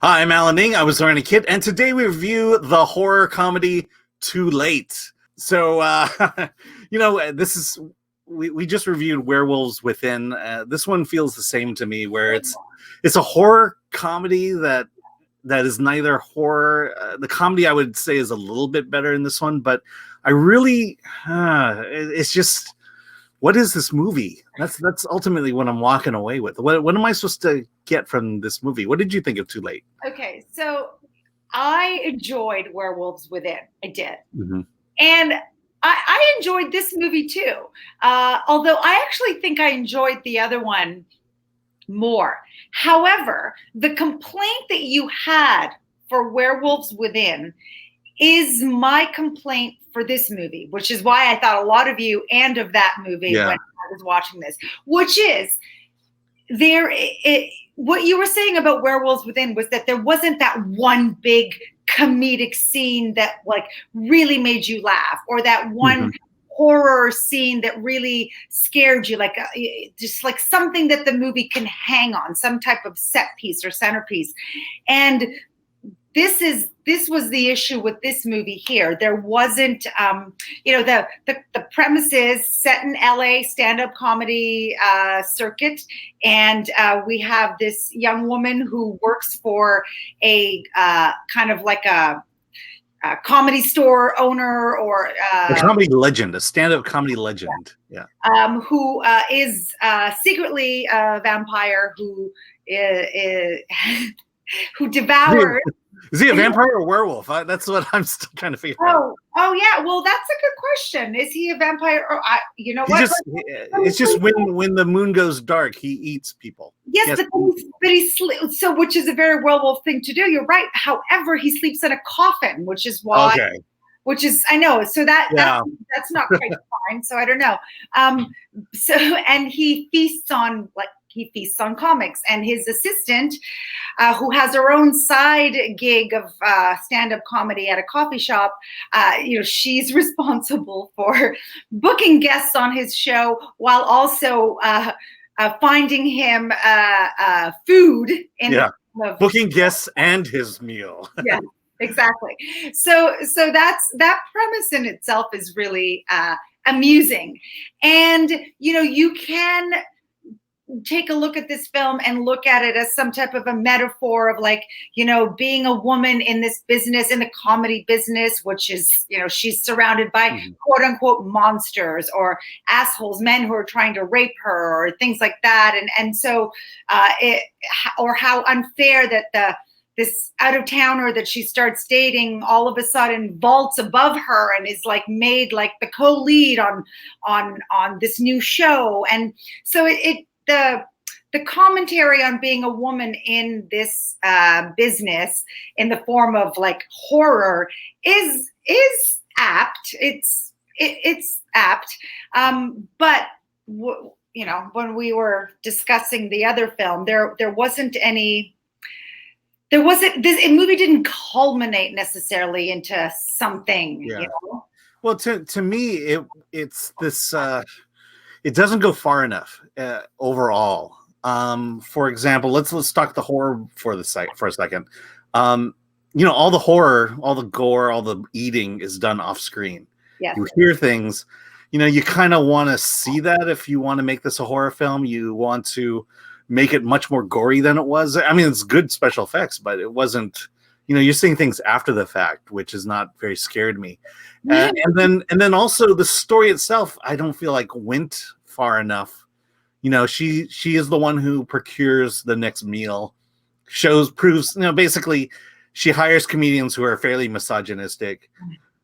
Hi, I'm Alan Ning. I was Zorianna Kit, and today we review the horror comedy Too Late. So, this is we just reviewed Werewolves Within. This one feels the same to me, where it's a horror comedy that is neither horror. The comedy, I would say, is a little bit better in this one, but I really, it's just. What is this movie? That's ultimately what I'm walking away with. What am I supposed to get from this movie? What did you think of Too Late? Okay, so I enjoyed Werewolves Within. I did. Mm-hmm. And I enjoyed this movie too. Although I actually think I enjoyed the other one more. However, the complaint that you had for Werewolves Within is my complaint for this movie, which is why I thought a lot of you and of that movie when I was watching this, which is what you were saying about Werewolves Within was that there wasn't that one big comedic scene that like really made you laugh, or that one horror scene that really scared you, like just like something that the movie can hang on, some type of set piece or centerpiece. And this was the issue with this movie here. There wasn't, the premise is set in LA stand-up comedy circuit. And we have this young woman who works for a kind of like a comedy store owner, or a comedy legend, a stand-up comedy legend. Yeah. Who is secretly a vampire who who devours. Is he a vampire or a werewolf? That's what I'm still trying to figure out. Oh yeah. Well, that's a good question. Is he a vampire? Or it's just when the moon goes dark, he eats people. Yes. But he sleeps. So, which is a very werewolf thing to do. You're right. However, he sleeps in a coffin, which is why. Okay. Which is, I know. So that's not quite fine. So I don't know. And he feasts on comics, and his assistant, who has her own side gig of stand-up comedy at a coffee shop, she's responsible for booking guests on his show while also finding him food. Booking guests and his meal. Yeah. Exactly. So that premise in itself is really amusing, and you can take a look at this film and look at it as some type of a metaphor of being a woman in this business, in the comedy business, which is, she's surrounded by quote unquote monsters or assholes, men who are trying to rape her or things like that. And so, or how unfair that this out of towner that she starts dating all of a sudden vaults above her and is made the co-lead on this new show. And so the commentary on being a woman in this business in the form of horror is apt. It's apt. But when we were discussing the other film, there wasn't this movie didn't culminate necessarily into something. Yeah. Well, to me, it's this. It doesn't go far enough overall. For example, let's talk the horror for a second. All the horror, all the gore, all the eating is done off screen. Yeah. You hear things. You kind of want to see that if you want to make this a horror film. You want to make it much more gory than it was. I mean, it's good special effects, but it wasn't. You're seeing things after the fact, which is not very scared me. And then also the story itself, I don't feel like went far enough. She is the one who procures the next meal, proves, basically she hires comedians who are fairly misogynistic,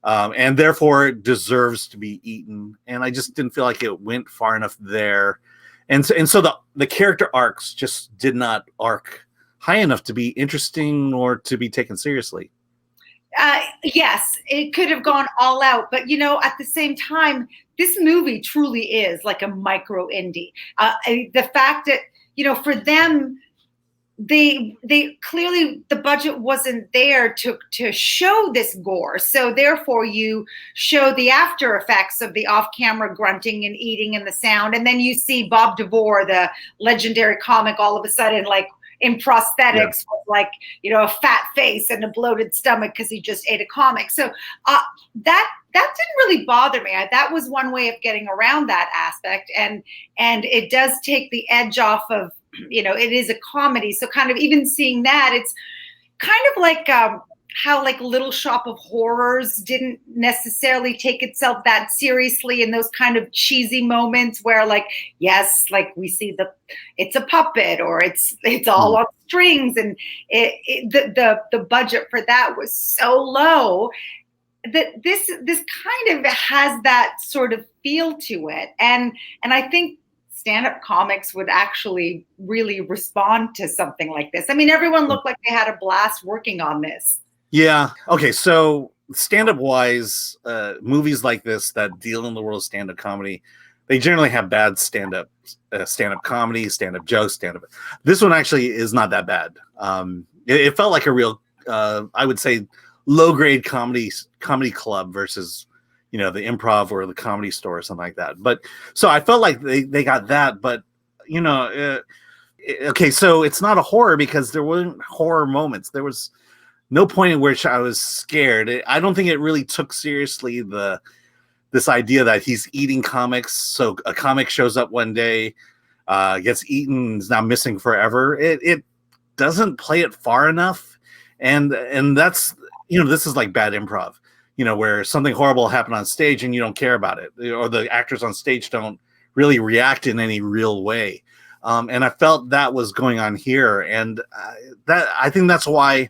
and therefore deserves to be eaten. And I just didn't feel like it went far enough there. And so the character arcs just did not arc high enough to be interesting or to be taken seriously. Yes, it could have gone all out, but at the same time, this movie truly is like a micro indie. The fact that for them, they clearly the budget wasn't there to show this gore, so therefore you show the after effects of the off-camera grunting and eating and the sound, and then you see Bob DeVore, the legendary comic, all of a sudden in prosthetics with like, you know, a fat face and a bloated stomach because he just ate a comic. So that didn't really bother me. That was one way of getting around that aspect. And it does take the edge off of, you know, it is a comedy. So kind of even seeing that, it's kind of like how like Little Shop of Horrors didn't necessarily take itself that seriously in those kind of cheesy moments where like, yes, like we see it's a puppet or it's all on strings, and the budget for that was so low that this kind of has that sort of feel to it. And I think stand-up comics would actually really respond to something like this. I mean, everyone looked like they had a blast working on this. Yeah. Okay. So stand-up wise, movies like this that deal in the world of stand-up comedy, they generally have bad stand-up comedy, stand-up jokes, stand-up. This one actually is not that bad. It felt like a real, I would say, low-grade comedy club versus, you know, the Improv or the Comedy Store or something like that. But so I felt like they got that, but you know, okay. So it's not a horror because there weren't horror moments. There was no point in which I was scared. I don't think it really took seriously this idea that he's eating comics. So a comic shows up one day, gets eaten, is now missing forever. It doesn't play it far enough, and that's, you know, this is like bad improv, you know, where something horrible happened on stage and you don't care about it, or the actors on stage don't really react in any real way. And I felt that was going on here, and I think that's why.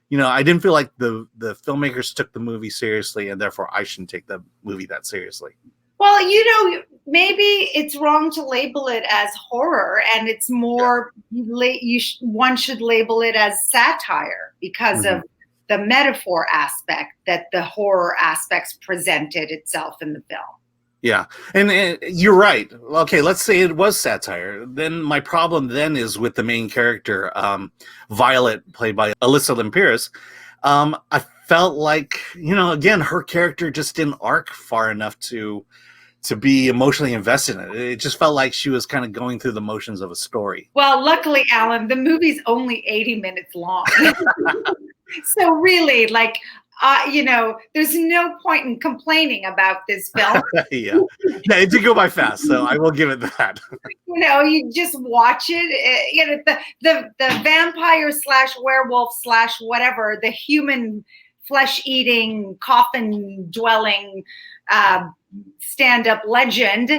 You know, I didn't feel like the filmmakers took the movie seriously, and therefore I shouldn't take the movie that seriously. Well, you know, maybe it's wrong to label it as horror, and it's more one should label it as satire because of the metaphor aspect that the horror aspects presented itself in the film. Yeah, and you're right. Okay, let's say it was satire. Then my problem then is with the main character, Violet, played by Alyssa Limperis. I felt like, you know, again, her character just didn't arc far enough to be emotionally invested in it. It just felt like she was kind of going through the motions of a story. Well, luckily, Alan, the movie's only 80 minutes long. So really, like, you know, there's no point in complaining about this film. Yeah, it did go by fast, so I will give it that. You know, you just watch it. You know, the vampire / werewolf / whatever, the human flesh-eating, coffin-dwelling stand-up legend.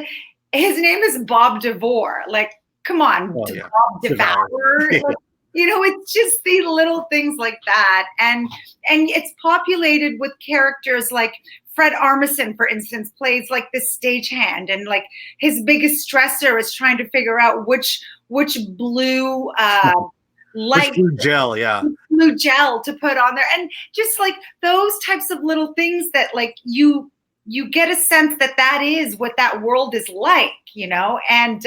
His name is Bob DeVore. Like, come on, Bob Devour. Like, you know, it's just the little things like that. And it's populated with characters like Fred Armisen, for instance, plays like this stagehand, and like his biggest stressor is trying to figure out which blue light, blue gel to put on there. And just like those types of little things that like you get a sense that is what that world is like, you know, and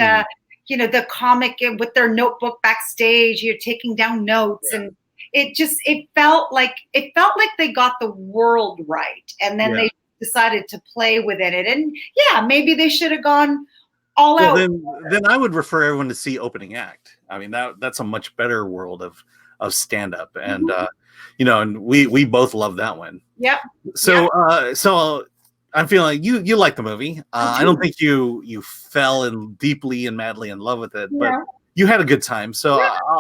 you know, the comic with their notebook backstage, you're taking down notes, and it felt like they got the world right, and then they decided to play within it. And yeah, maybe they should have gone all out. Then I would refer everyone to see Opening Act. I mean, that's a much better world of stand up, and you know, and we both love that one. Yep. So I'm feeling like you like the movie. I don't think you fell in deeply and madly in love with it, but you had a good time. So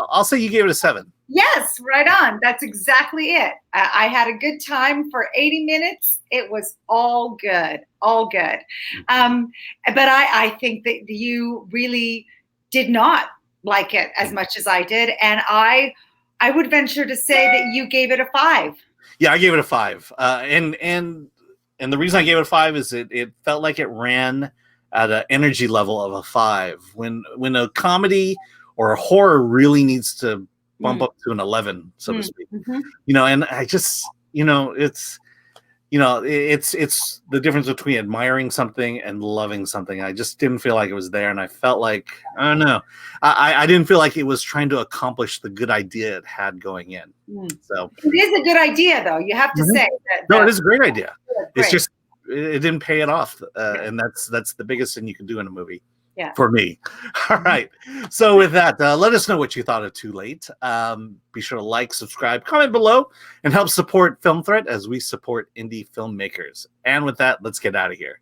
I'll say you gave it a 7. Yes, right on. That's exactly it. I had a good time for 80 minutes. It was all good, all good. But I think that you really did not like it as much as I did, and I would venture to say that you gave it a 5. Yeah, I gave it a 5, and the reason I gave it a 5 is it felt like it ran at an energy level of a 5. When a comedy or a horror really needs to bump up to an 11, so to speak. You know, and I just, you know, it's the difference between admiring something and loving something. I just didn't feel like it was there, and I felt like, I don't know, I didn't feel like it was trying to accomplish the good idea it had going in. So it is a good idea, though. You have to say that. No, it is a great idea. It's just it didn't pay it off, and that's the biggest thing you can do in a movie. Yeah. For me. All right. So with that, let us know what you thought of Too Late. Be sure to like, subscribe, comment below, and help support Film Threat as we support indie filmmakers. And with that, let's get out of here.